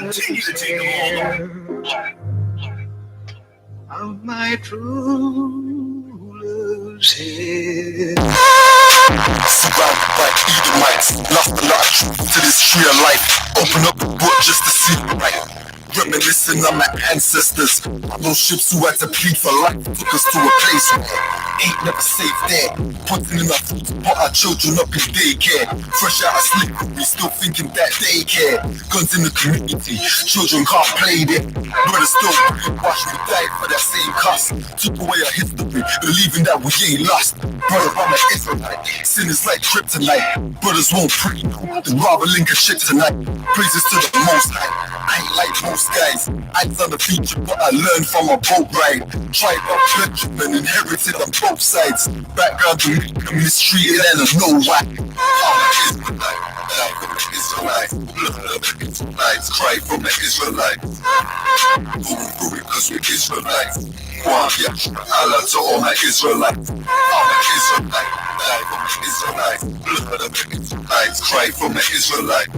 continue to take them all of my ruler's head. Surrounded by Edomites, lost a lot of truth to this tree of life. Open up the book just to see the right. Reminiscing on my ancestors, those ships who had to plead for life took us to a place where ain't never safe there. Putting in our food to put our children up in daycare. Fresh out of sleep, we still thinking that they care. Guns in the community, children can't play there. Brothers still watch me die for that same cost. Took away our history, believing that we ain't lost. Brother, I'm an Israelite, sin is like kryptonite. Brothers won't pray, they'd rather link a shit tonight. Praises to the Most High. I ain't like most guys, eyes on the future, but I learned from a boat ride. Tribe of Benjamin, inherited on both sides. Background to me, mistreated and I know why. I'm an Israelite, die from the Israelites. Blood of the Israelites, cry from the Israelites. Moving through it cause we're Israelites. Allah to all my Israelites. I'm an Israelite, die from the Israelites. Blood of the Israelites, cry from the Israelites.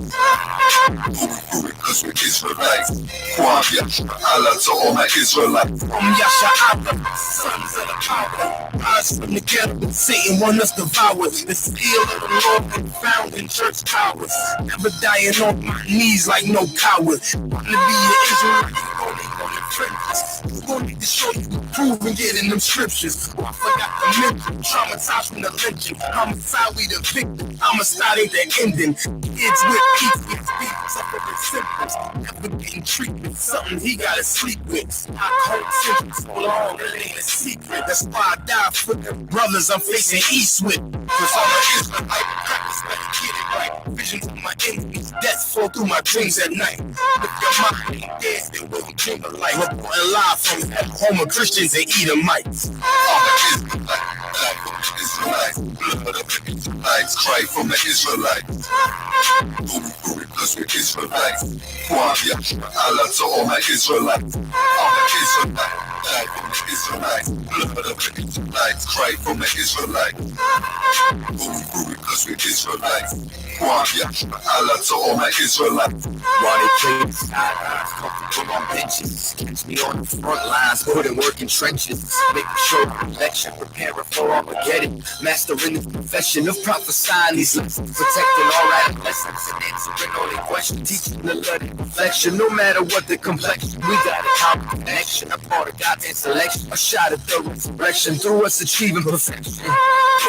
Moving through it cause we're Israelites. Allah to all my Israelites. YAHANNA, sons of the power. Rise from the ghetto, Satan want us devoured. The steel of the Lord been found in church towers. Never dying on my knees like no coward. Want to be an Israelite, you only on the trenches. You gon' need to show you the proof and get in them scriptures. Oh, I forgot to mention, traumatized from the lynching. Homicide, we the victim. Homicide ain't the ending. Kids with PTSD, suffering symptoms. Never getting treatment, something he gotta sleep with. I cold since so long, it ain't a secret. That's why I die for the brothers I'm facing east with. Cause I'm an Israelite, practice better get it right. Visions of my enemies, death flow through my dreams at night. If your mind ain't dead, then we'll dream of life. Reporting live from home of Christians and Edomites. I'm an Israelite, die from the Israelites. Blood of the Israelites, cry from the Israelites. Moving through it cause we're Israelites. Allah to all my Israelites. I'm an Israelite, die from the Israelites. Blood of the Israelites, cry from the Israelites. Moving through it cause we're Israelites. Allah to all my Israelites. While they play the sidelines, comfortable on benches. Catch me on the front lines, putting work in trenches. Making sure election, preparing for Armageddon. Mastering the profession of prophesying these lessons. Protecting all adolescents and answering all their questions. Teaching the love and reflection, no matter what the complexion. We got a common connection, a part of God's selection. A shot at the resurrection, through us achieving perfection.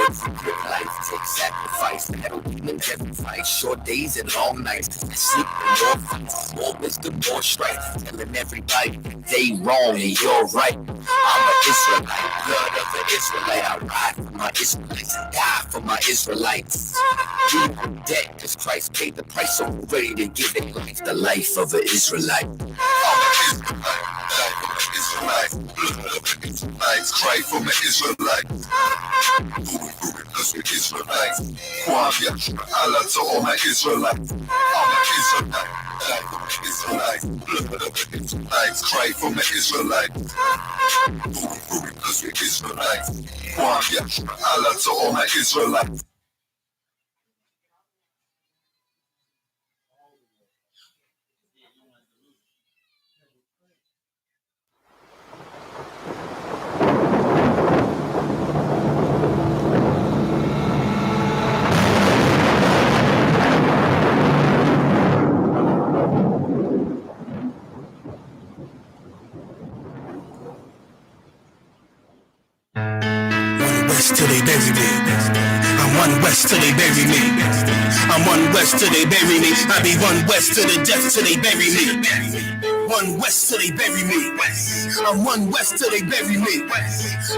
It's a good life, take sacrifice. That'll win in every fight. Short days and long nights. Sleep and more fights. More wisdom, more strife. Telling everybody they wrong and you're right. I'm an Israelite, blood of an Israelite. I ride for my Israelites and die for my Israelites. We are dead cause Christ paid the price, so we're ready to give their life the life of an Israelite. I'm an Israelite, die for the Israelites. Blood of the Israelites, cry for the Israelites. Moving through it cause we're Israelites. Allah to all my Israelites. I'm an Israelite, die for the Israelites. Blood of the Israelites, cry for the Israelites. Moving through it cause we're Israelites. Allah to all my Israelites. Till they bury me. I'm one west till they bury me. I'm one west till they bury me. I be one west to the death till they bury me. One west till they bury me. I'm one west till they bury me.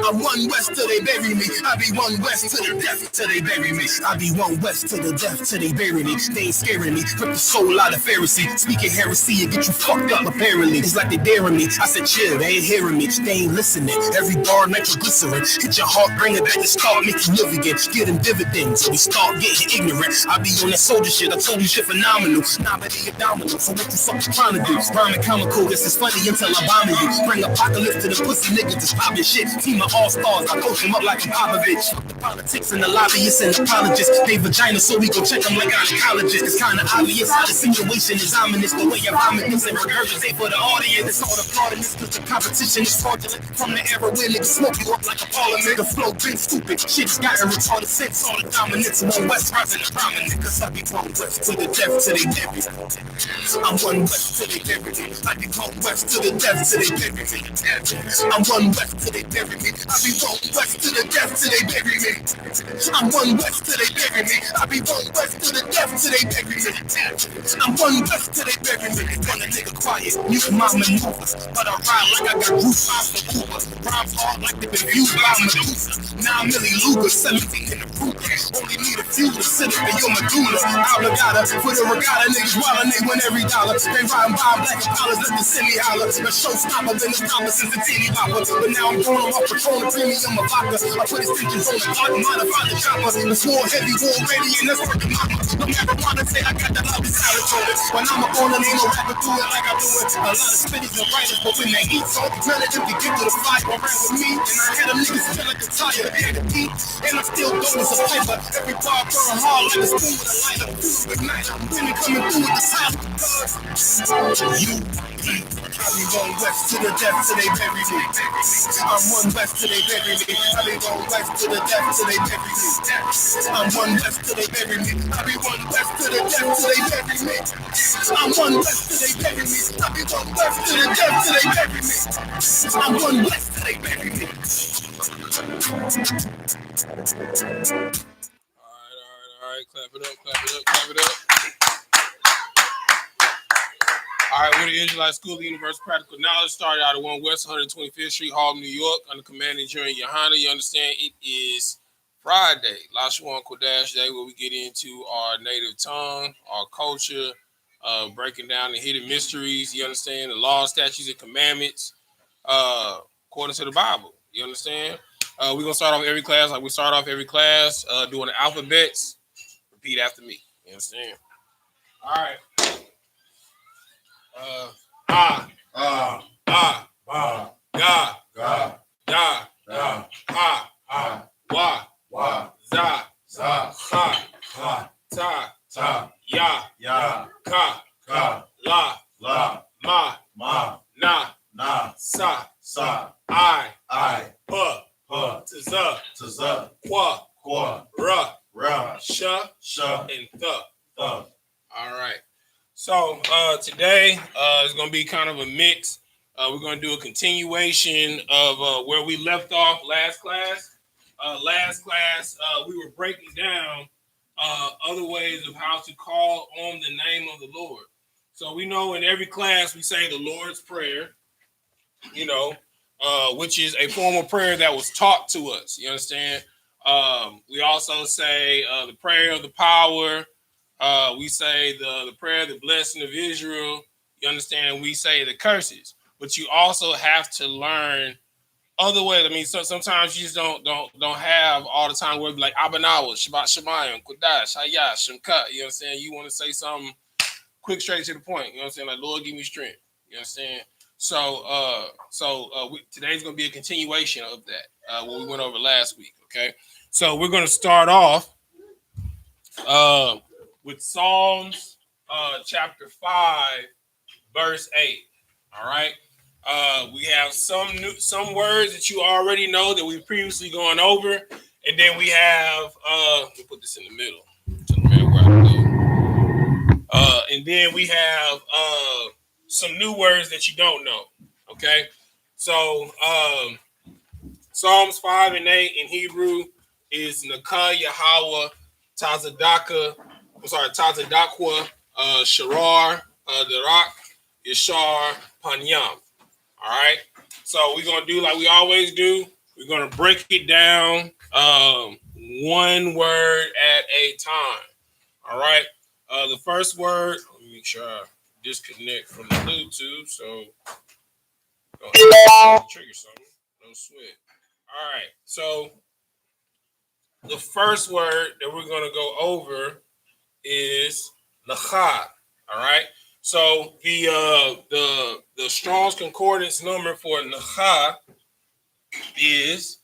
I'm one west till they bury me. I be one west to the death till they bury me. I be one west to the death till they bury me. They ain't scaring me. Rip the soul out of Pharisee. Speaking heresy and get you fucked up apparently. It's like they daring me. I said chill, they ain't hearing me. They ain't listening. Every bar nitroglycerin. Hit your heart, bring it back. It's called make you live again. Get them dividends. So we start getting ignorant. I be on that soldier shit. I told you shit phenomenal. Nah, but they abdominal. So what the fuck you trying to do? Rhyme and counter cool. This is funny until I bomb you. Bring apocalypse to the pussy niggas to pop your shit. Team of all-stars, I coach them up like a Popovich. The politics and the lobbyists and apologists. They vagina, so we go check them like gynecologists. It's kinda obvious how the situation is ominous. The way I vomit this and regurgitate for the audience. It's all applauding this cause the competition is fraudulent. From the era where niggas smoke you up like a parliament. The flow been stupid. Shit's gotten retarded since all the dominance. One West rising the prominent. Cause I be going west to the death to they bury. I'm one west to they bury me. I be going west to the death to they bury me. I'm one west to they bury me. I be going west to the death to they bury me. I'm one west to they bury me. I be one west to the death to they bury me. I'm one west to they bury me. Run a nigga quiet, mute my maneuvers. But I ride like I got roof vibes for Uber. Rhymes hard like they've been viewed by Medusa. 9 milli Luger, 17 in the Ruger. Only need a few to sit up in your medulla. Alligata, for the regatta, niggas wild and they win every dollar. They riding by black dollars, let the city holler. A showstopper, been a stopper since the teeny bopper. But now I'm going off Patron and premium a vodka. I put extensions on the clock, modify the chopper. The war heavy, war ready, and that's working mama. No marijuana, say I got the loudest salad on it. When I'm up on it, ain't no rapper do it like I do it. A lot of spitties and writers, but when they eat so, none of them can get to the fire around with me. And I had them niggas feel like a tire, and a beat. And I'm still going as a piper. Every bar burn hard like a spoon with a lighter. Igniter, women coming through with the sound. I be going west to the death till they bury me. I'm one west till they bury me. I be going west to the death till they bury me. I'm one west till they bury me. I be one west to the death till they bury me. I'm one west till they bury me. I be one west to the death till they bury me. I'm one west till they bury me. All right. Clap it up. All right, we're the Israelite School of Universal Practical Knowledge. Started out at 1 West 125th Street, Harlem, New York, under commanding General YAHANNA. You understand, it is Friday, Lashawan Qadash Day, where we get into our native tongue, our culture, breaking down the hidden mysteries. You understand, the laws, statutes, and commandments, according to the Bible. You understand? We're going to start off every class like we start off every class, doing the alphabets. Repeat after me. You understand? All right. All right. So today is going to be kind of a mix. We're going to do a continuation of where we left off last class. We were breaking down other ways of how to call on the name of the Lord. So we know in every class we say the Lord's Prayer, which is a form of prayer that was taught to us. You understand? We also say the prayer of the power. We say the prayer, the blessing of Israel. You understand? We say the curses, but you also have to learn other ways. I mean, sometimes you just don't have all the time where like Abanawa, Shabbat Shemayim, Qadash, I.S.U.P.K. You know what I'm saying? You want to say something quick, straight to the point. You know what I'm saying? Like, Lord, give me strength. You understand? So today's gonna be a continuation of that. What we went over last week. Okay, so we're gonna start off with Psalms chapter 5, verse 8. All right. We have some words that you already know that we've previously gone over, and then we have let me put this in the middle. And then we have some new words that you don't know. Okay. So Psalms 5 and 8 in Hebrew is Nakah Yahweh Tazadakwa, Sharar, Darak, Yashar, Panyam. All right. So we're going to do like we always do. We're going to break it down one word at a time. All right. The first word, let me make sure I disconnect from the Bluetooth. So trigger something. No sweat. All right. So the first word that we're going to go over is Lachad. All right. So the Strong's Concordance number for Nacha is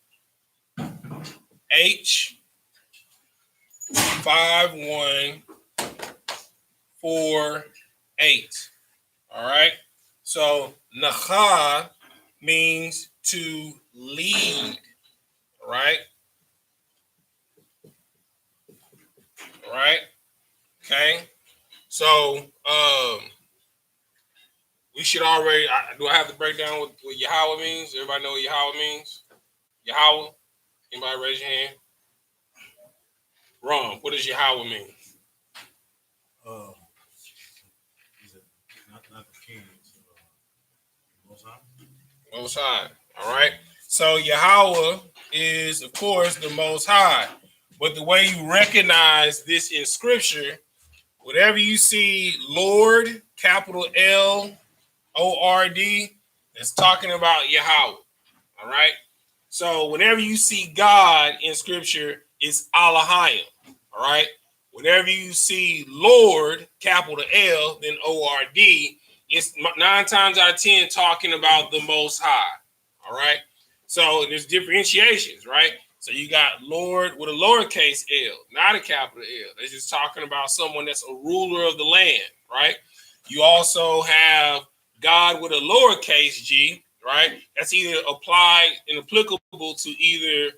H5148. All right. So Nacha means to lead. All right. All right. Okay. So we should already. Do I have to break down what Yahweh means? Everybody know what Yahweh means? Yahweh. Anybody raise your hand? Wrong. What does Yahweh mean? Not the king. Most High. Most High. All right. So Yahweh is, of course, the Most High. But the way you recognize this in Scripture, whatever you see, Lord, capital Lord, it's talking about Yahweh. All right. So whenever you see God in Scripture, it's Elohim. All right. Whenever you see Lord, capital L, then O-R-D, it's 9 times out of 10 talking about the Most High. All right. So there's differentiations, right? So you got Lord with a lowercase L, not a capital L. They're just talking about someone that's a ruler of the land, right? You also have God with a lowercase g, right? That's either applied and applicable to either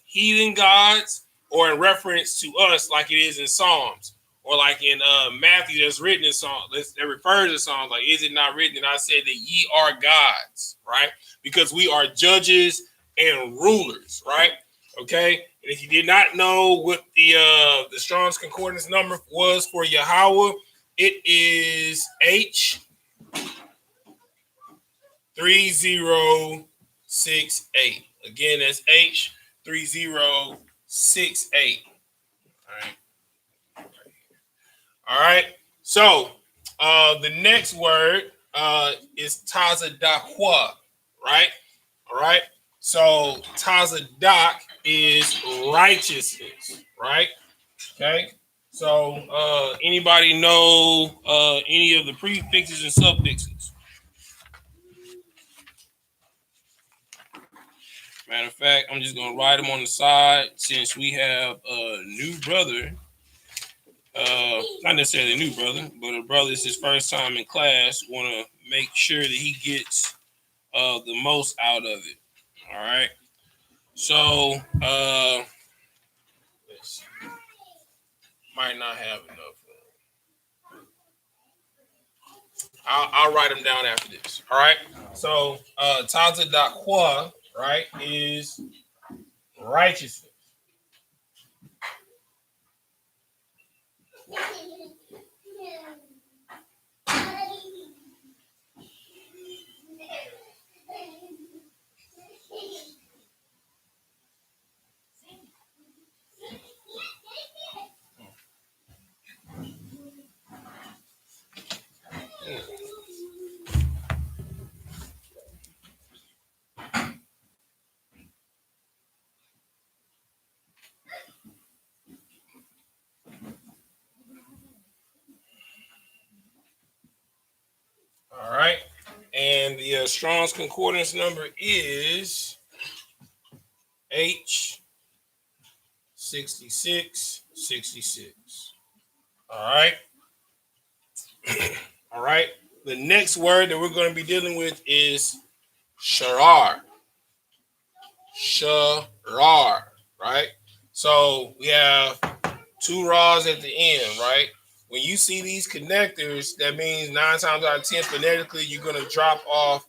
heathen gods or in reference to us, like it is in Psalms, or like in Matthew, that's written in Psalms, that refers to Psalms, like, is it not written that I said that ye are gods, right? Because we are judges and rulers, right? Okay. And if you did not know what the Strong's Concordance number was for Yahweh, it is H3068. Again, that's H3068. All right. All right. So the next word is Tazadakwa, right? All right. So Tazadak is righteousness, right? Okay. So anybody know any of the prefixes and suffixes? Matter of fact, I'm just gonna write them on the side since we have a new brother. Not necessarily a new brother, but a brother is his first time in class. Want to make sure that he gets the most out of it. All right. So let's see. Might not have enough. I'll write them down after this. All right. So Taza Dakwa, right, is righteousness. All right. And the Strong's Concordance number is H6666. All right. All right. The next word that we're going to be dealing with is sharar. Sharar, right? So we have 2 raws at the end, right? When you see these connectors, that means 9 times out of 10 phonetically, you're going to drop off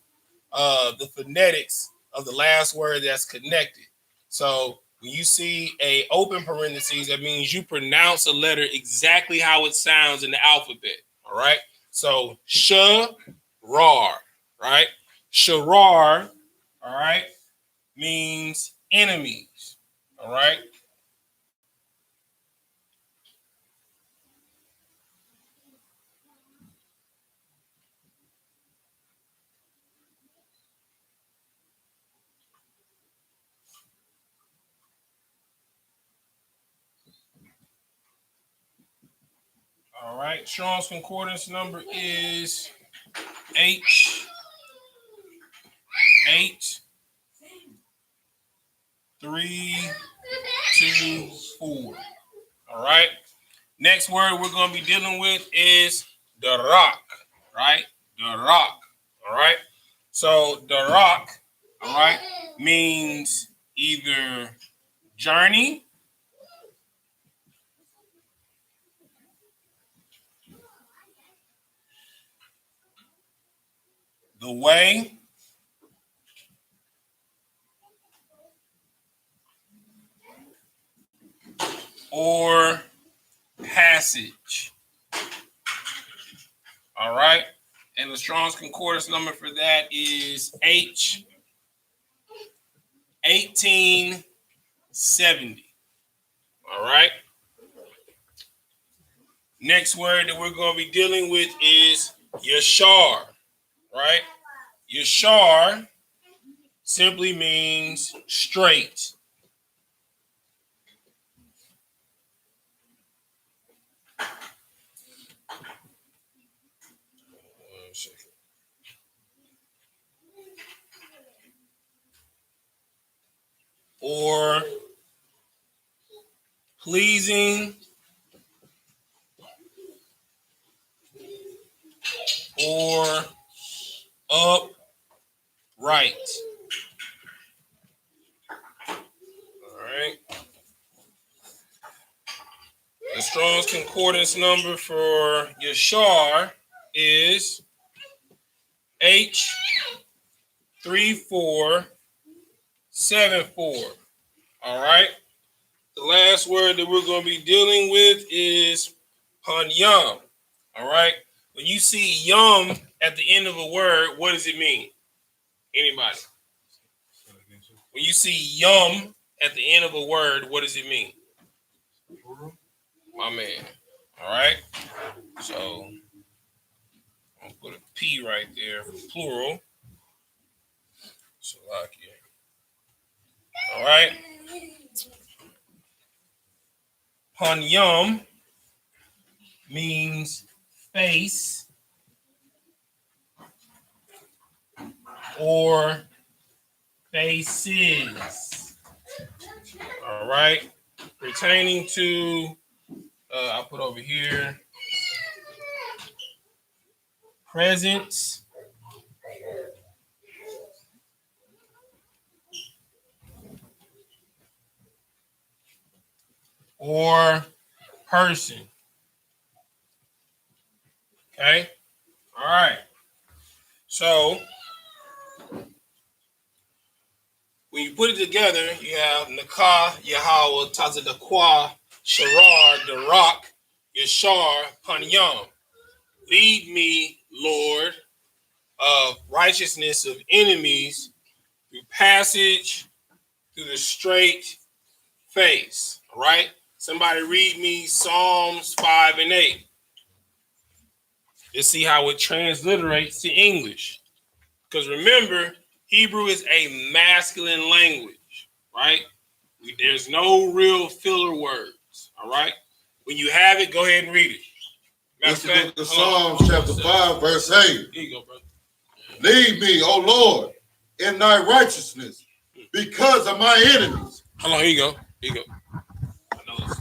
the phonetics of the last word that's connected. So when you see a open parentheses, that means you pronounce a letter exactly how it sounds in the alphabet. All right. So sharar, right? Sharar, all right, means enemies. All right. All right. Strong's concordance number is H83224. All right. Next word we're going to be dealing with is darak, right? Darak, all right? So darak, all right, means either journey, the way, or passage, all right? And the Strong's Concordance number for that is H1870. All right. Next word that we're going to be dealing with is yashar, right? Yashar simply means straight. One second. Or pleasing, or upright. All right. The Strong's Concordance number for yashar is H3474. All right. The last word that we're going to be dealing with is panyam. All right. When you see yum at the end of a word, what does it mean? Anybody? When you see yum at the end of a word, what does it mean? My man. All right. So I'm going to put a P right there for plural. Salakia. All right. Panyam means face or faces. All right. Pertaining to, I'll put over here, presence, or person. Okay. All right. So when you put it together, you have Nakah, Yahweh, Tazadakwa, Sharar, Darak, Yashar, Panyam. Lead me, Lord, of righteousness of enemies through passage, through the straight face. All right. Somebody read me Psalms 5 and 8. Let's see how it transliterates to English. Because remember, Hebrew is a masculine language, right? There's no real filler words, all right? When you have it, go ahead and read it. This is the book of Psalms, chapter 5, verse 8. Here you go, brother. Lead me, O Lord, in thy righteousness, because of my enemies. Hold on, here you go. Here you go. I know this.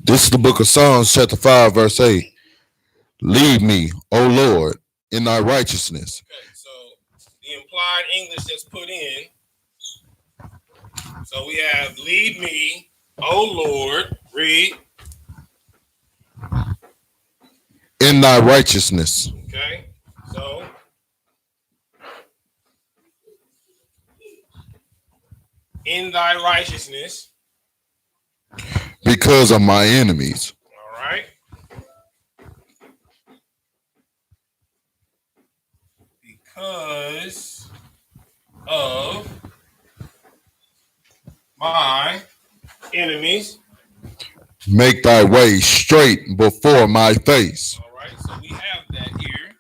This is the book of Psalms, chapter 5, verse 8. Lead me, O Lord, in thy righteousness. Okay, so the implied English that's put in. So we have lead me, O Lord, read. In thy righteousness. Okay, so in thy righteousness. Because of my enemies. All right. Because of my enemies. Make thy way straight before my face. All right, so we have that here.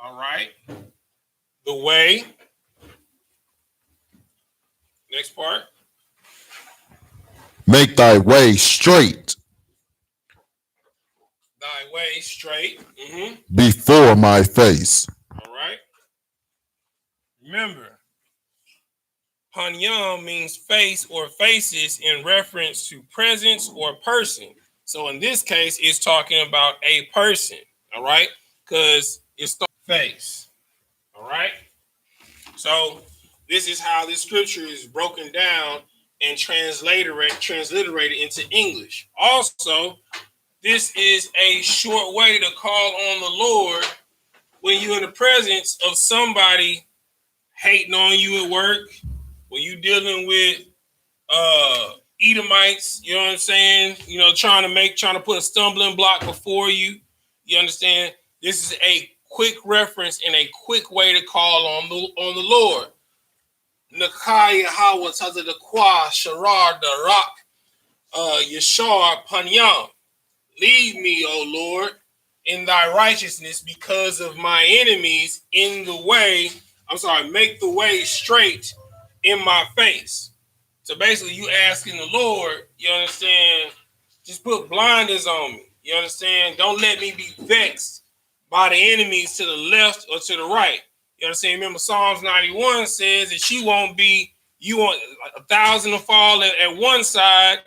All right. The way. Next part. Make thy way straight Thy way straight. before my face. All right. Remember, Panyam means face or faces in reference to presence or person. So in this case, it's talking about a person. All right. Because it's the face. All right. So this is how this scripture is broken down and transliterated into English. Also, this is a short way to call on the Lord when you're in the presence of somebody hating on you at work, when you're dealing with Edomites, you know what I'm saying? You know, trying to put a stumbling block before you. You understand? This is a quick reference and a quick way to call on the Lord. Nakai Yahweh Tazadakwa Sharar Darak Yashar Panyam. Lead me, O Lord, in thy righteousness because of my enemies in the way. Make the way straight in my face. So basically, you asking the Lord, you understand, just put blinders on me. You understand? Don't let me be vexed by the enemies to the left or to the right. You understand? Remember, Psalms 91 says that you want 1,000 to fall at one side,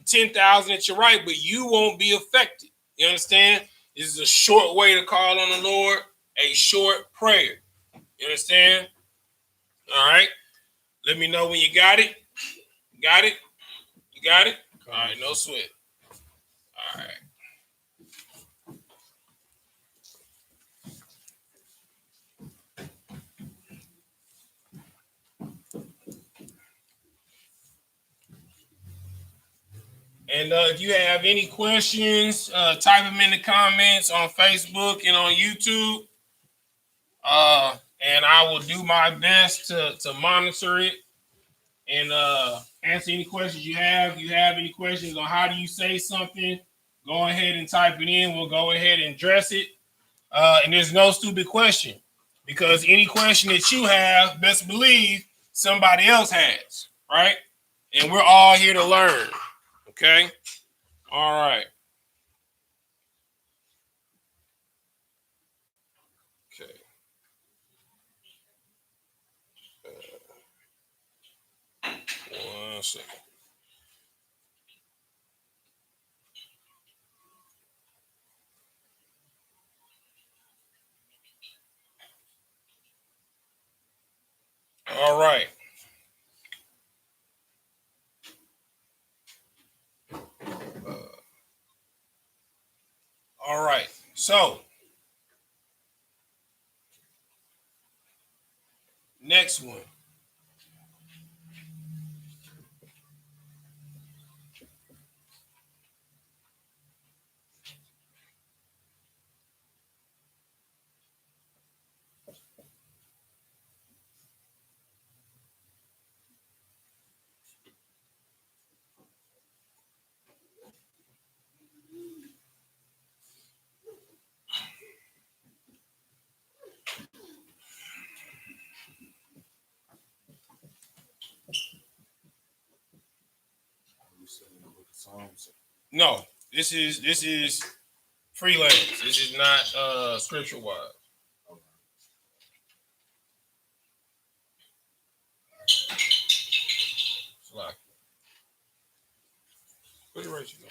10,000 at your right, but you won't be affected. You understand? This is a short way to call on the Lord, a short prayer. You understand? All right. Let me know when you got it. Got it? You got it? All right, no sweat. All right. And if you have any questions, type them in the comments on Facebook and on YouTube. And I will do my best to monitor it and answer any questions you have. If you have any questions on how do you say something, go ahead and type it in. We'll go ahead and address it. And there's no stupid question, because any question that you have, best believe somebody else has, right? And we're all here to learn, okay? All right. Okay. 1 second. All right. All right. So, next one. No, this is freelance. This is not scripture wise. Like, put it right here.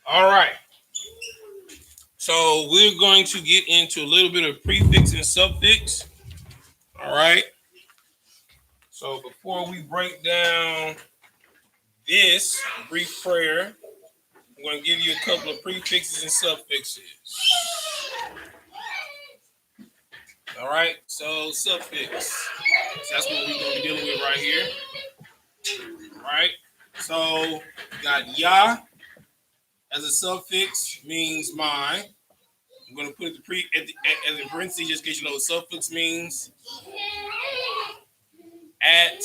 All right. So we're going to get into a little bit of prefix and suffix. All right. So before we break down this brief prayer, I'm going to give you a couple of prefixes and suffixes. All right. So suffix. So that's what we're going to be dealing with right here. All right. So we got Yah as a suffix means my. I'm going to put as in parentheses just in case you know what suffix means. At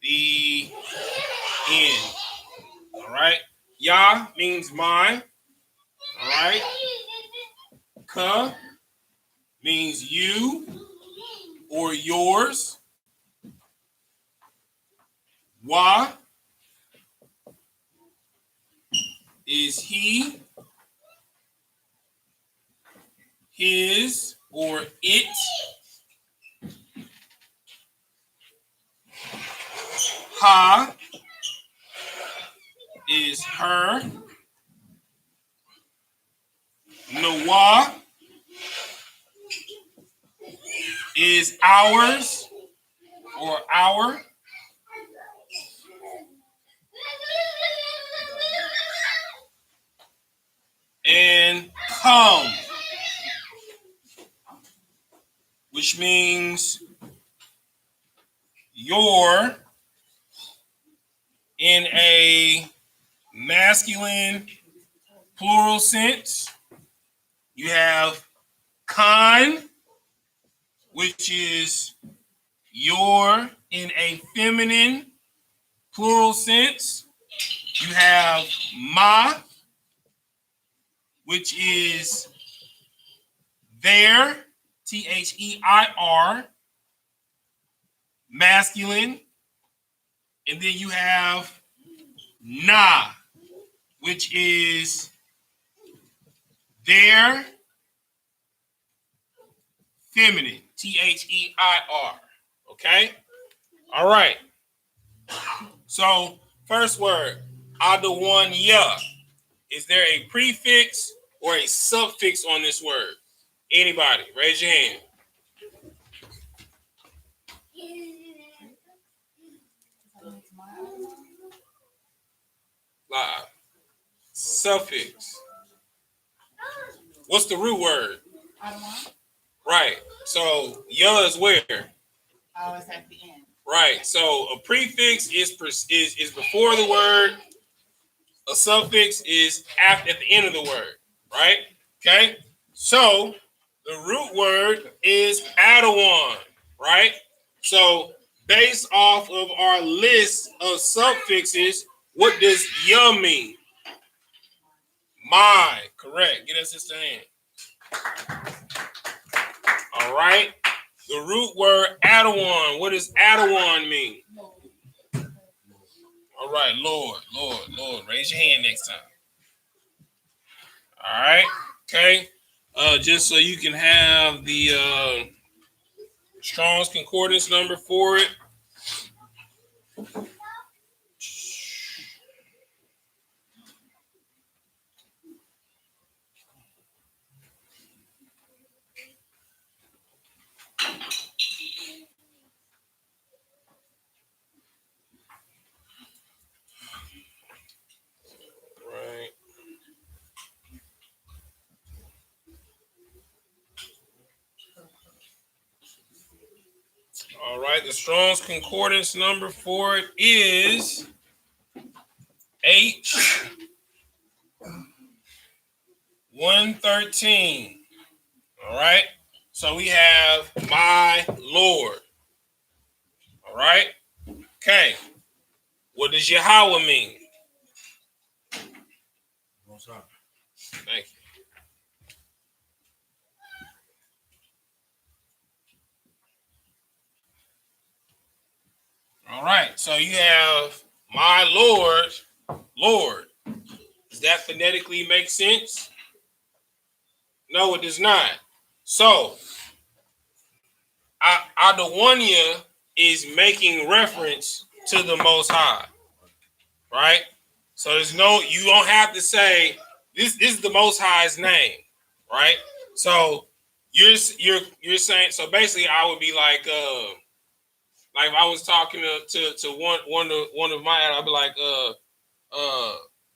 the end. All right. Yah means mine. All right. Ka means you or yours. Wa is he, his, or it. Ha is her. Nawa is ours or our. And come, which means your in a masculine plural sense. You have con, which is your in a feminine plural sense. You have ma, which is their, their, masculine. And then you have na, which is their feminine, their. Okay? All right. So, first word, Adawanya. Is there a prefix or a suffix on this word? Anybody? Raise your hand. Live. Suffix. What's the root word? Right. So, ya is where? Oh, it's at the end. Right. So, a prefix is before the word. A suffix is at the end of the word. Right? Okay? So, the root word is Adawan. Right? So, based off of our list of suffixes, what does ya mean? My. Correct. Get us sister hand. All right. The root word Adawan. What does Adawan mean? All right. Lord. Raise your hand next time. All right. Okay. Just so you can have the Strong's Concordance number for it. Right. All right. The Strong's Concordance number for it is H 113. All right. So we have my Lord. All right. Okay. What does Yahweh mean? Thank you. All right. So you have my Lord. Does that phonetically make sense? No, it does not. So, Adawanya is making reference to the Most High, right? So there's no, you don't have to say this is the Most High's name, right? So you're saying, so basically I would be like if I was talking to one of my, I'd be like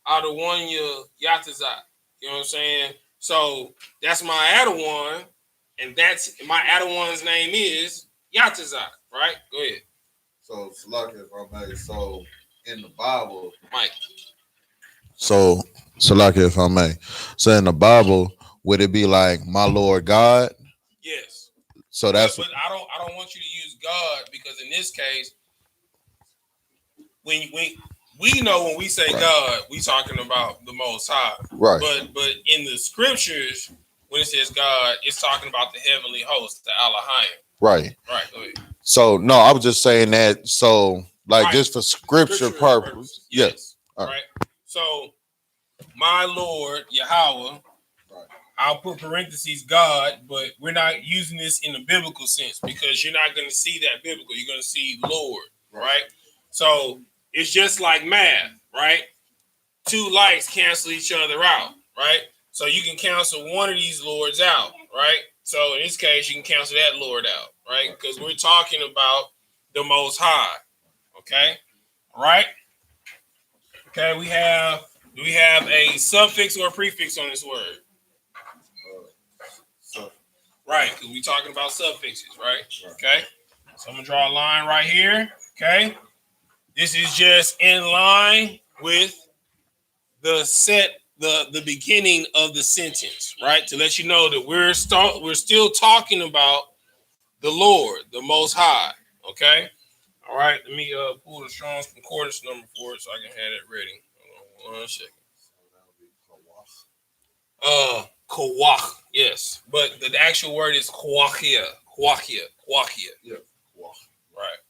Adawanya Yatazat. You know what I'm saying? So that's my Adawan, and that's my Adawan's name is Yatazat, right? Go ahead. So, Salaki, if I may, so in the Bible, Mike. So, Salaki, if I may, so in the Bible, would it be like my Lord God? Yes. So that's but I don't want you to use God, because in this case, when we know when we say right. God, we talking about the Most High. Right. But in the scriptures, when it says God, it's talking about the heavenly host, the Elohim. Right. Right. Go ahead. So no, I was just saying that. So like right. just for scripture purpose. Yes. All right. So my Lord Yahweh. Right. I'll put parentheses God, but we're not using this in a biblical sense, because you're not going to see that biblical. You're going to see Lord, right? So it's just like math, right? Two lights cancel each other out, right? So you can cancel one of these lords out, right? So in this case, you can cancel that Lord out, right? Because we're talking about the Most High, okay? All right? Okay, do we have a suffix or a prefix on this word? Right, because we're talking about suffixes, right? Okay. So I'm gonna draw a line right here. Okay. This is just in line with the beginning of the sentence, right? To let you know that we're still talking about the Lord, the Most High. Okay. All right. Let me pull the Strong's Concordance number for it so I can have it ready. Hold on 1 second. Kawach, yes, but the actual word is Kwachia. Yeah. Right.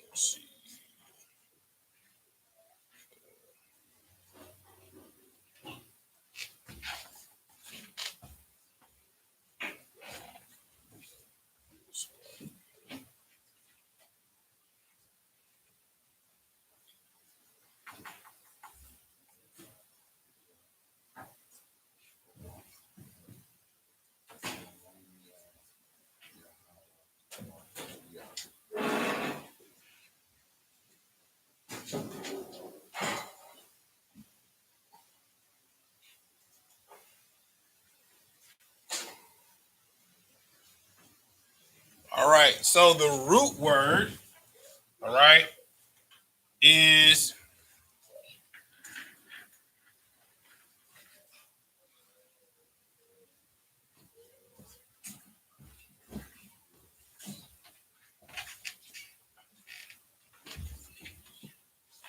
Let's see. All right. So the root word, all right, is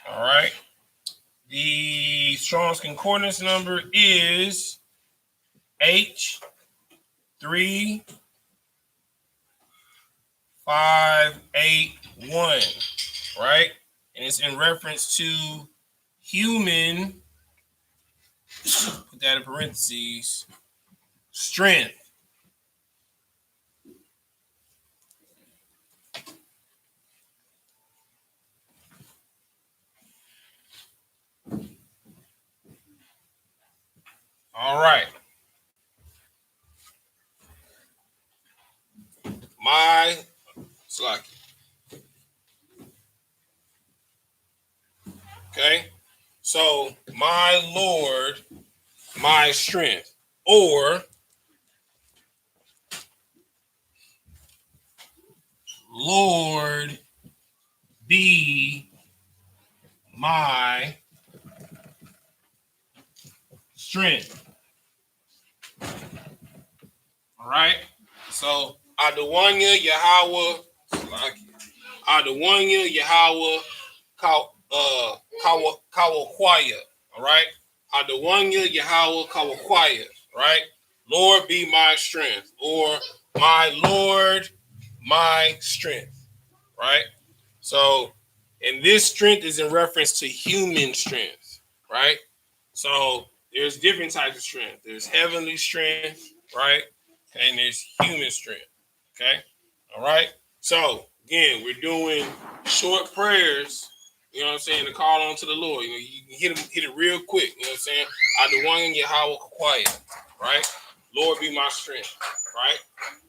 all right. The Strong's Concordance number is H3581, right? And it's in reference to human, put that in parentheses, strength. All right. My Slacky. Okay. So my Lord, my strength, or Lord be my strength. All right. So Adawanya Yahweh, Adawanya Yahweh Kawakwaya. All right. Adawanya Yahweh Kawakwaya. Right. Lord be my strength, or my Lord, my strength. Right. So, and this strength is in reference to human strength. Right. So there's different types of strength. There's heavenly strength, right? And there's human strength. Okay. All right. So again, we're doing short prayers You know what I'm saying? To call on to the Lord. You know, you can hit it real quick. You know what I'm saying? Adonai Yahweh quiet, right? Lord be my strength, right?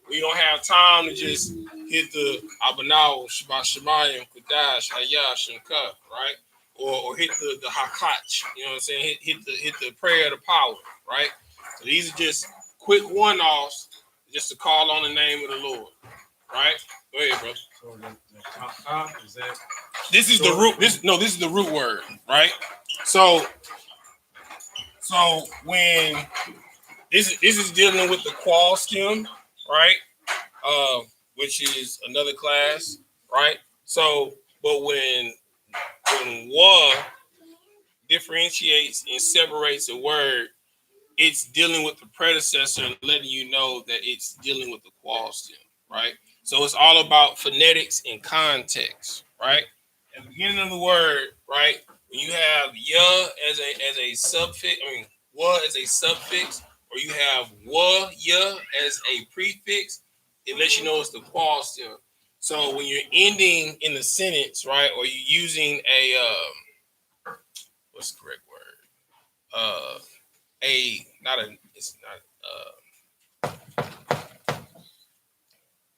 We don't have time to just hit the Abanao, Shabbat Shemayim, Qadash, I.S.U.P.K, right? Or hit the Hakach, you know what I'm saying? Hit the prayer of the power, right? So these are just quick one-offs just to call on the name of the Lord, right? Go ahead, bro. So the is that? This is the root. This is the root word, right? So when this is dealing with the qual stem, right? Which is another class, right? So, but when wa differentiates and separates a word, it's dealing with the predecessor and letting you know that it's dealing with the qual stem, right? So it's all about phonetics and context, right? At the beginning of the word, right? When you have ya as a suffix, wa as a suffix, or you have wa ya as a prefix, it lets you know it's the qual stem. So when you're ending in the sentence, right, or you're using a what's the correct word? It's not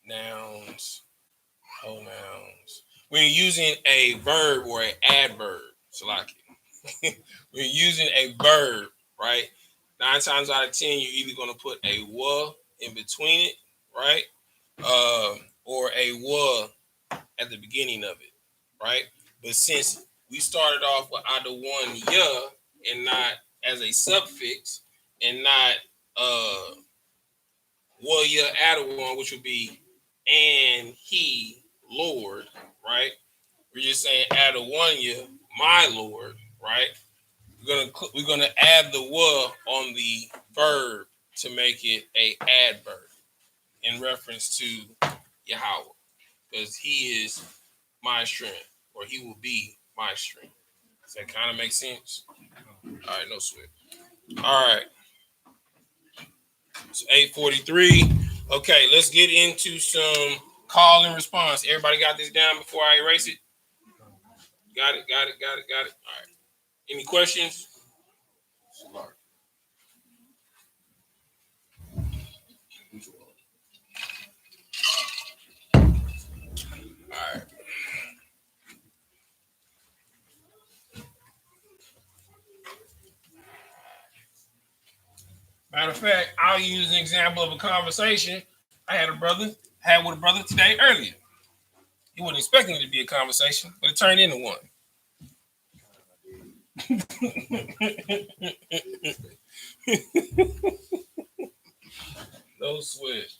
nouns, pronouns. When you're using a verb or an adverb, so like when you're using a verb, right? 9 times out of 10, you're either going to put a wa in between it, right? Or a wa at the beginning of it, right? But since we started off with either one ya and not as a suffix and not wa ya add one, which would be and he, Lord, right? We're just saying add a one ya, my Lord, right? We're gonna add the wa on the verb to make it a adverb in reference to Yahweh, because he is my strength, or he will be my strength. Does that kind of make sense? All right, no sweat. All right. So 8:43. Okay, let's get into some call and response. Everybody got this down before I erase it? Got it. All right. Any questions? All right. Matter of fact, I'll use an example of a conversation I had with a brother today earlier. He wasn't expecting it to be a conversation, but it turned into one. No sweat.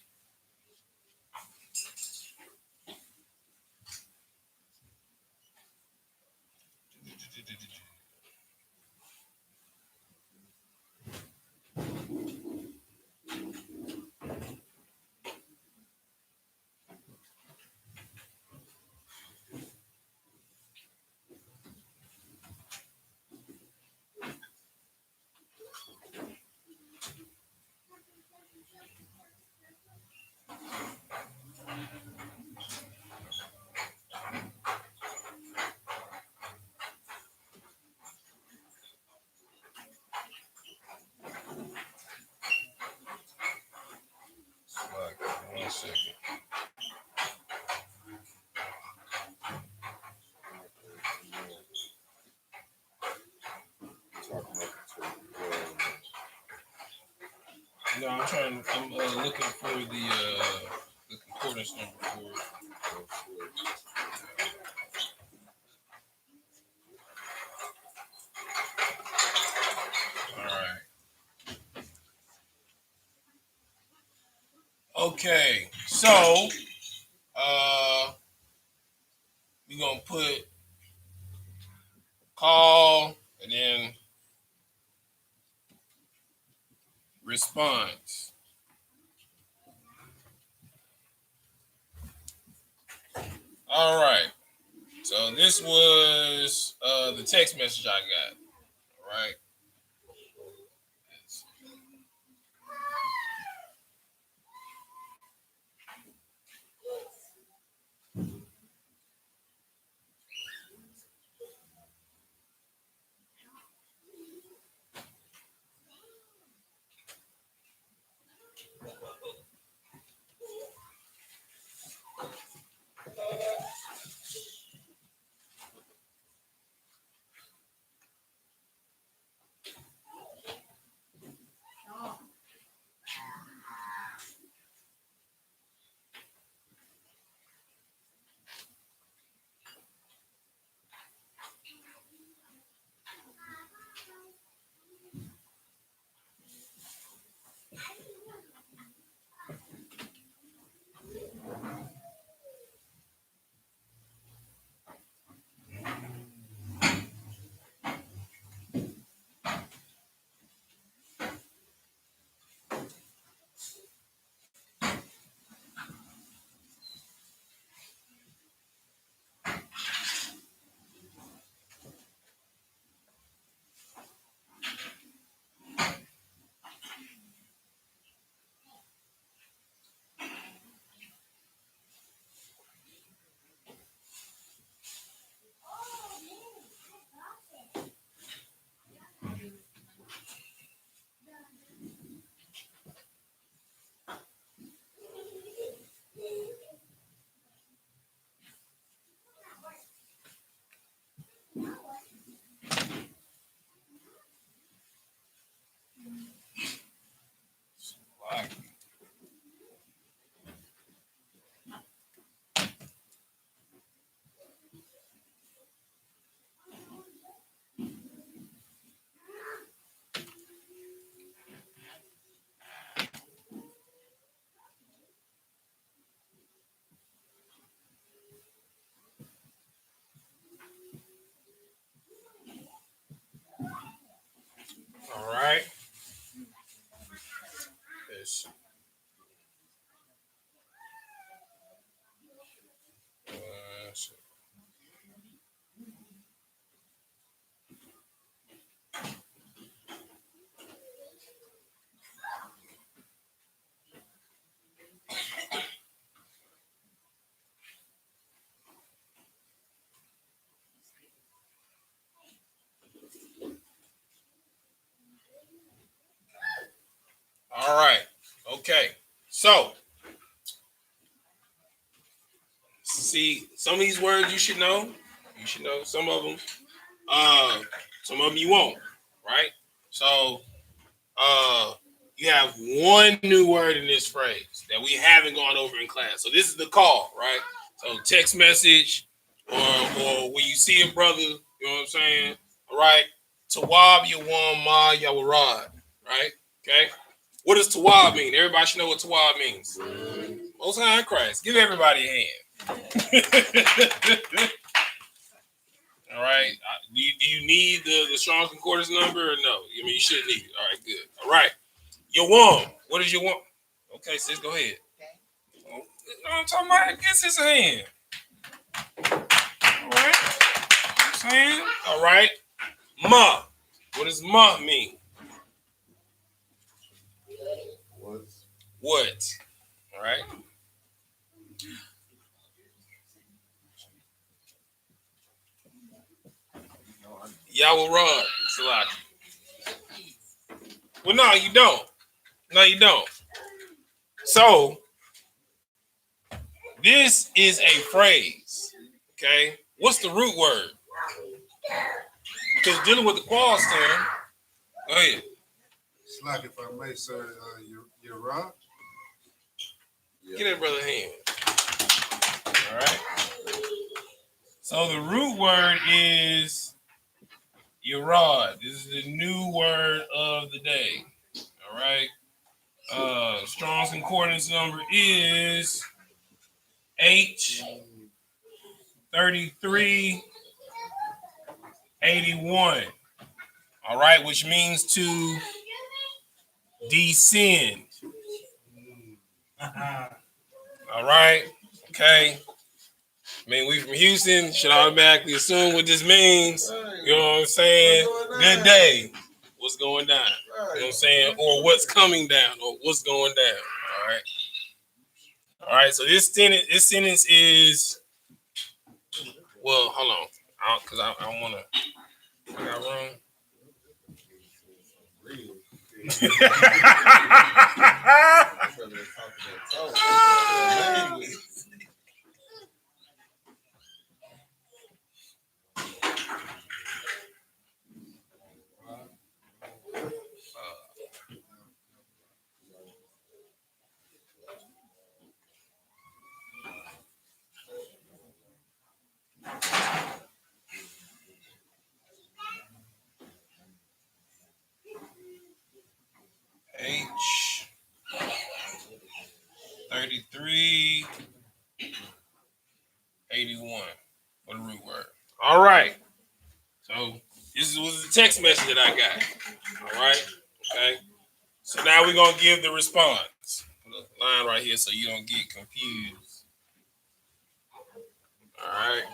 One second. No, I'm looking for the concordance number for it. All right. Okay, so we're gonna put call and then response. All right. So this was the text message I got. All right. see, some of these words you should know. You should know some of them. Some of them you won't, right? So you have one new word in this phrase that we haven't gone over in class. So this is the call, right? So text message or when you see a brother, you know what I'm saying? All right. Tawab Yawan Ma Yawarad, right? Okay. What does Tawab mean? Everybody should know what Tawab means. Most High in Christ. Give everybody a hand. All right. Do you need the Strong's Concordance number or no? I mean, you shouldn't need it. All right, good. All right. Yawan. What is Yawan? Okay, sis, go ahead. Oh, I'm talking about against his hand. All right. I'm saying. All right. Ma. What does ma mean? What? All right. Yawarad. Salaki. Well, no, you don't. No, you don't. So, this is a phrase. Okay. What's the root word? Because dealing with the qual stem. Go ahead. Slack, if I may, sir, you're right. Get that brother hand. All right. So the root word is Yerad. This is the new word of the day. All right. Strong's Concordance number is H3381. All right, which means to descend. All right. Okay. I mean, we from Houston should automatically assume what this means. You know what I'm saying? Good day. What's going down? You know what I'm saying? Or what's coming down, or what's going down. All right. All right. So this sentence is, well, hold on. Because I don't want to. I got wrong. H3381. What a root word. All right. So this was the text message that I got. All right. Okay. So now we're gonna give the response. Put a line right here so you don't get confused. All right.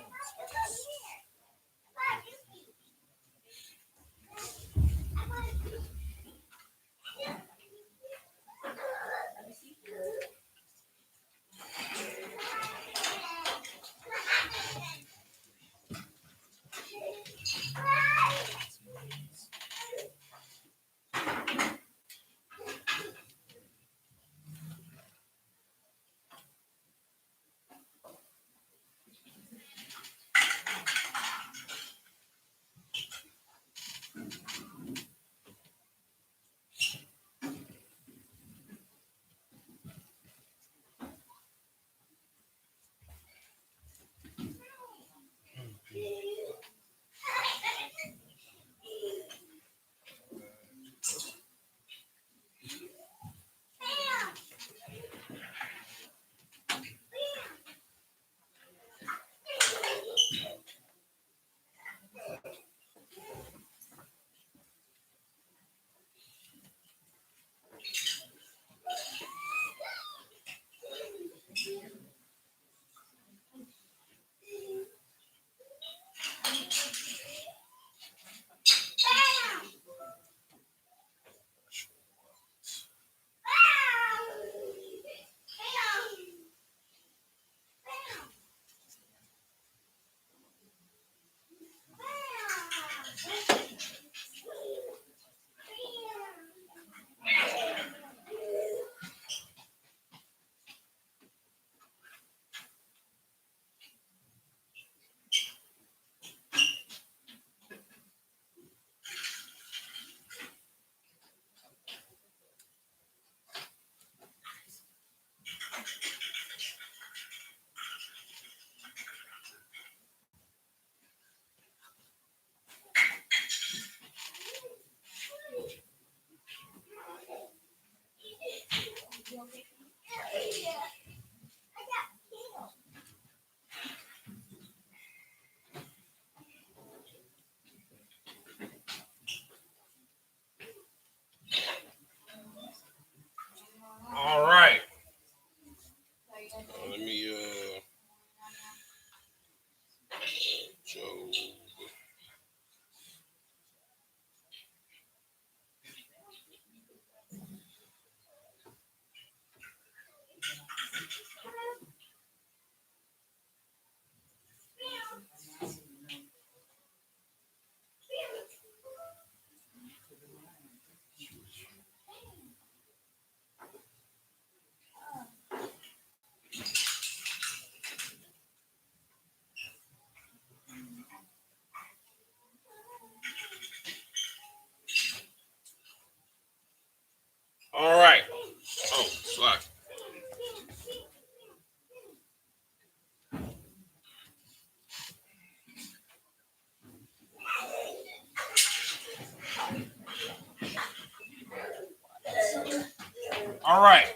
All right.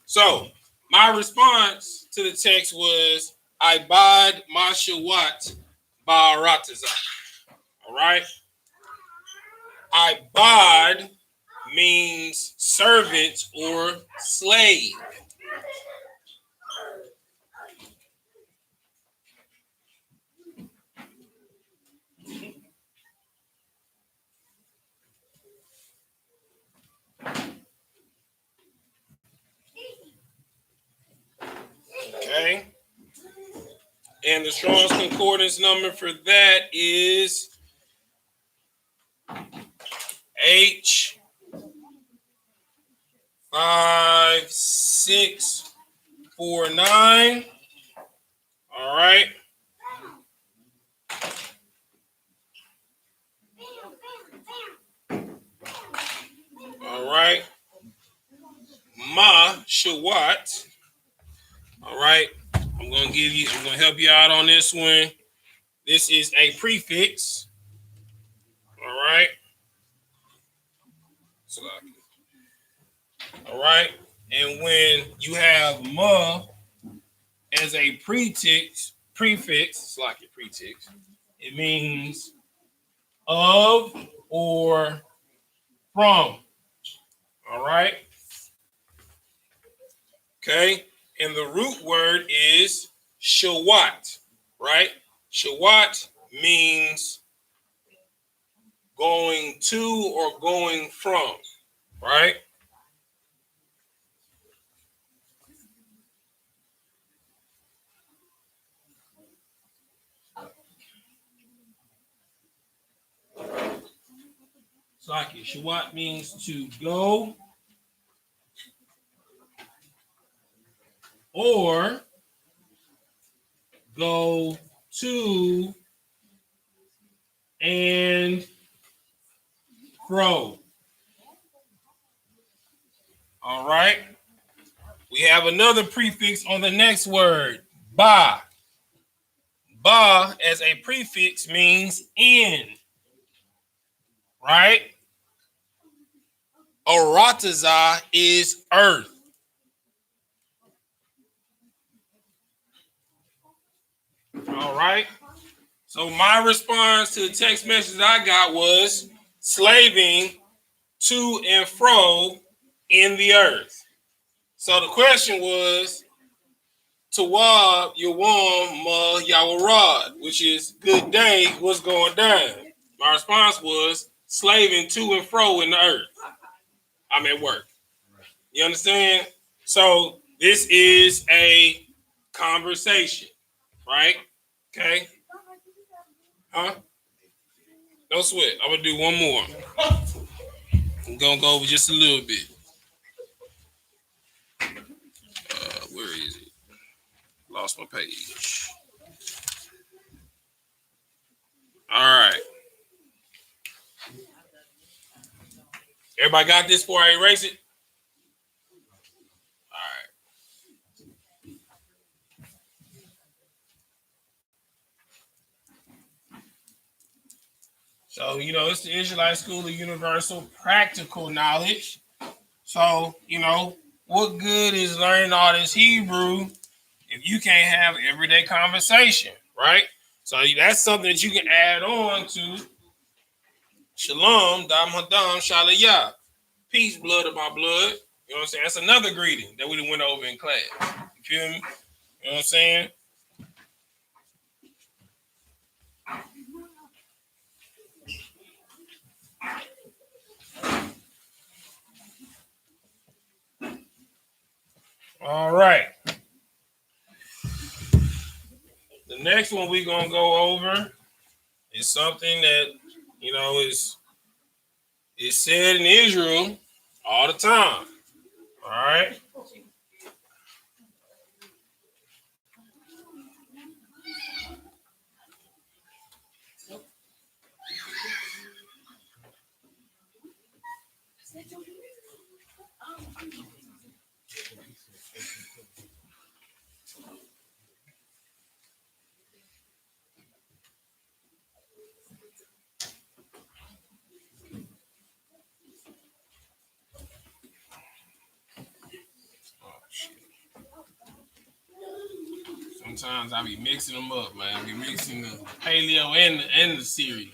So my response to the text was Ibad Mashawat Ba'aratazah. All right. Ibad means servant or slave. Okay. And the Strong's Concordance number for that is H5649. All right. All right. Ma Shawat. All right. I'm going to help you out on this one. This is a prefix. All right. All right. And when you have ma as a prefix, it's like a prefix, it means of or from. All right. Okay. And the root word is shawat, right? Shawat means going to or going from, right? Saki, shawat means to go or go to and fro. All right. We have another prefix on the next word, ba. Ba as a prefix means in, right? Arataza is earth. All right. So my response to the text message I got was slaving to and fro in the earth. So the question was Tawab Yawam Ma Yawarad, which is good day, what's going down? My response was slaving to and fro in the earth. I'm at work. You understand? So this is a conversation, right? Okay. Huh? No sweat. I'm gonna do one more. I'm gonna go over just a little bit. Where is it? Lost my page. All right. Everybody got this before I erase it? All right. So, it's the Israelite School of Universal Practical Knowledge. So, what good is learning all this Hebrew if you can't have everyday conversation, right? So that's something that you can add on to Shalom, Dam Hadam, Shalayah. Peace, blood of my blood. You know what I'm saying? That's another greeting that we went over in class. You feel me? You know what I'm saying? All right. The next one we're going to go over is something that, is said in Israel all the time. All right. Sometimes I be mixing them up, man. I be mixing the paleo and the Syrian.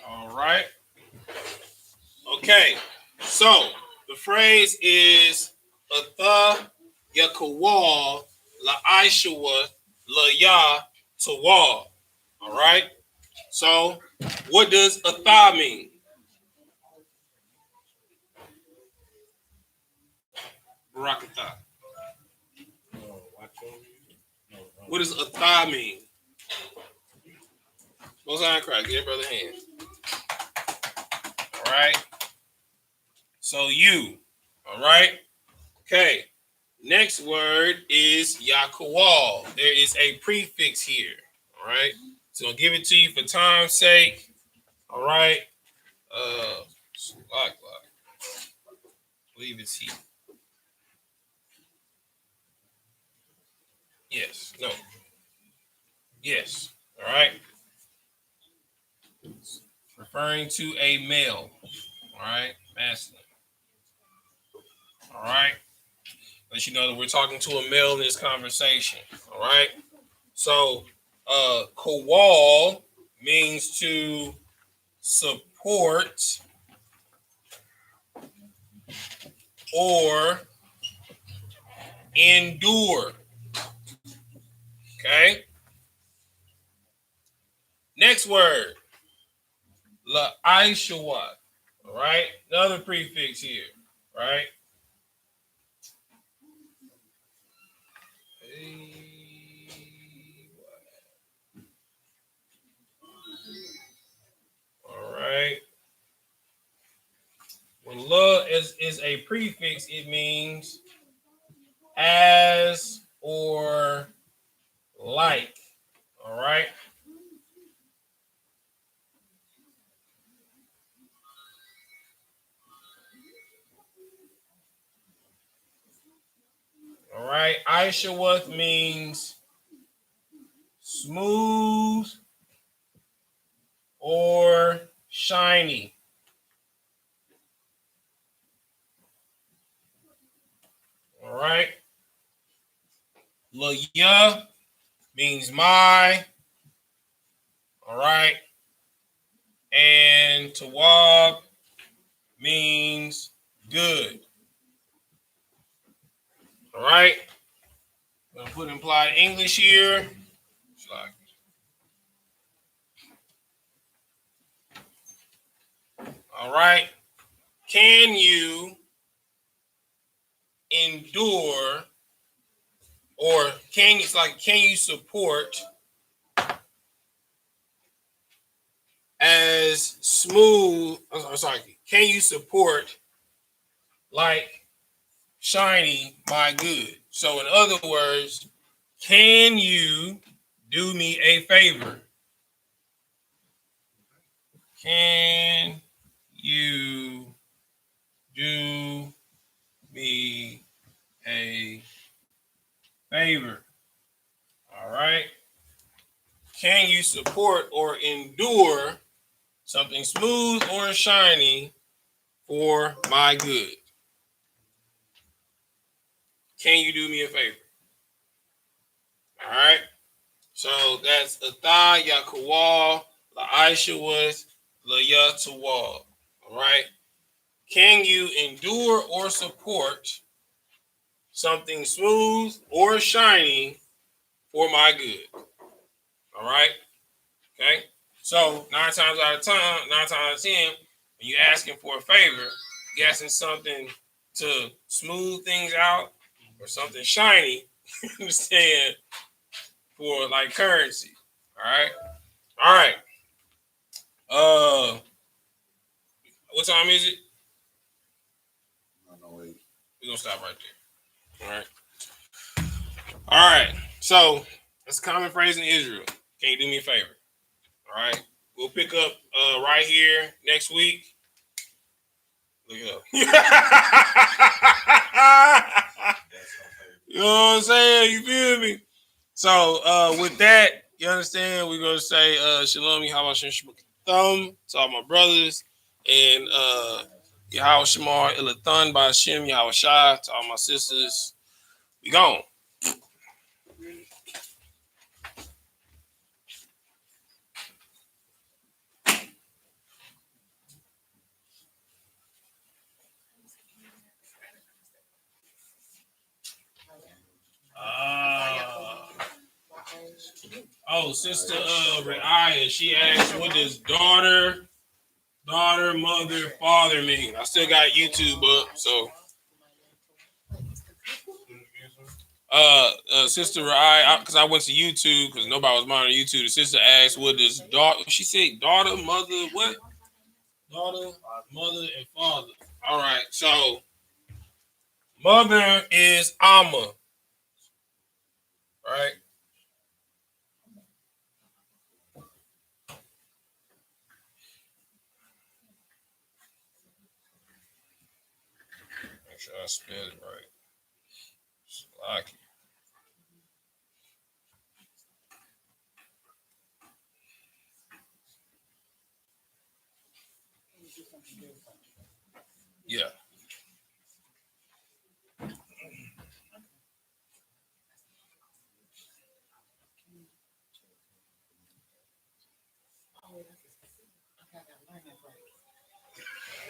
All right. Okay. So the phrase is Atha Yakawal La Aishawa La Ya Tawal. All right. So what does Atha mean? Barakatha. What does Atha mean? Most High Christ, give brother hand. All right. So you. All right. Okay. Next word is Yakawal. There is a prefix here. All right. So I'll give it to you for time's sake. All right. I believe it's here. Yes. No. Yes. All right. Referring to a male. All right. Masculine. All right. Let you know that we're talking to a male in this conversation. All right. So, Kowal means to support or endure. Okay. Next word, La Aishawa. All right. Another prefix here. Right. All right. When la is a prefix, it means as or like. All right. All right. I.S.U.P.K means smooth or shiny. All right. Layah means my. All right. And Tawab means good. All right. I'm going to put implied English here. All right. Can you endure or can you support as smooth? I'm sorry. Can you support like shiny my good? So in other words, can you do me a favor? Can you do me a favor? All right. Can you support or endure something smooth or shiny for my good? Can you do me a favor? All right. So that's Atha Yakawal, La'aisha Layah Tawal. All right. Can you endure or support something smooth or shiny for my good? All right. Okay. So 9 times out of 10, when you're asking for a favor, you're asking something to smooth things out or something shiny, you understand, for like currency. All right. All right. What time is it? We're gonna stop right there. All right. All right. So that's a common phrase in Israel. Can you do me a favor? All right. We'll pick up right here next week. Look it up. You know what I'm saying? You feel me? So with that, you understand, we're gonna say Shalom, Yahweh Shem Thumb to all my brothers, and Yahweh Shemar Ilathan by Hashem, Yahweh Shai to all my sisters. We gone. Sister Re'aya, she asked, what does daughter, mother, father mean? I still got YouTube up, so. Sister Re'aya, because I went to YouTube, because nobody was monitoring YouTube, the sister asked, what does daughter, she said daughter, mother, what? Daughter, mother, and father. All right, so mother is Amma, right? Make sure I spell it right. Like yeah.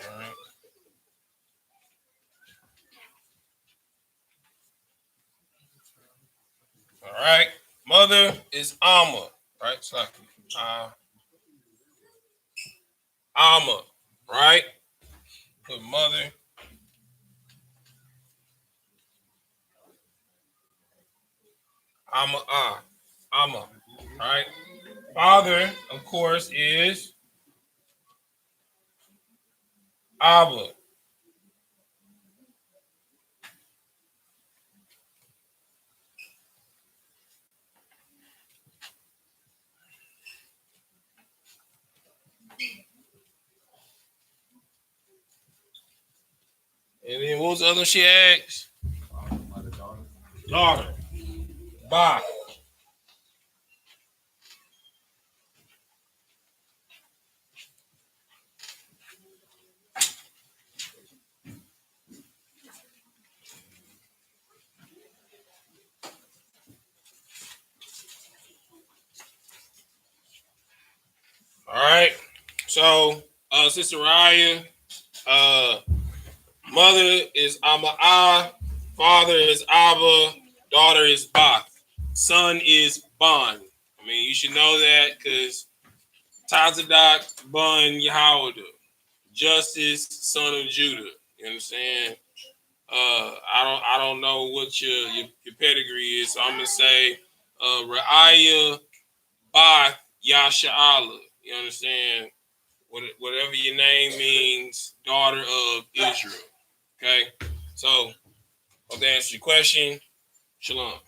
All right. All right. Mother is Amma, right? It's like Amma, right? Put mother. Amma, right? Father, of course, is Abba. And then what was the other one she asked? Daughter. Bye. All right. So, Sister Raya, mother is Ama'ah, father is Abba, daughter is Bach, son is Bon. I mean, you should know that because Tazadak, Bon, Yahweh, Justice, son of Judah. You understand? I don't know what your pedigree is, so I'm gonna say Ra'aya, Bach, Yasha'Allah. You understand? Whatever your name means, daughter of Israel. Okay, so hope that answers your question. Shalom.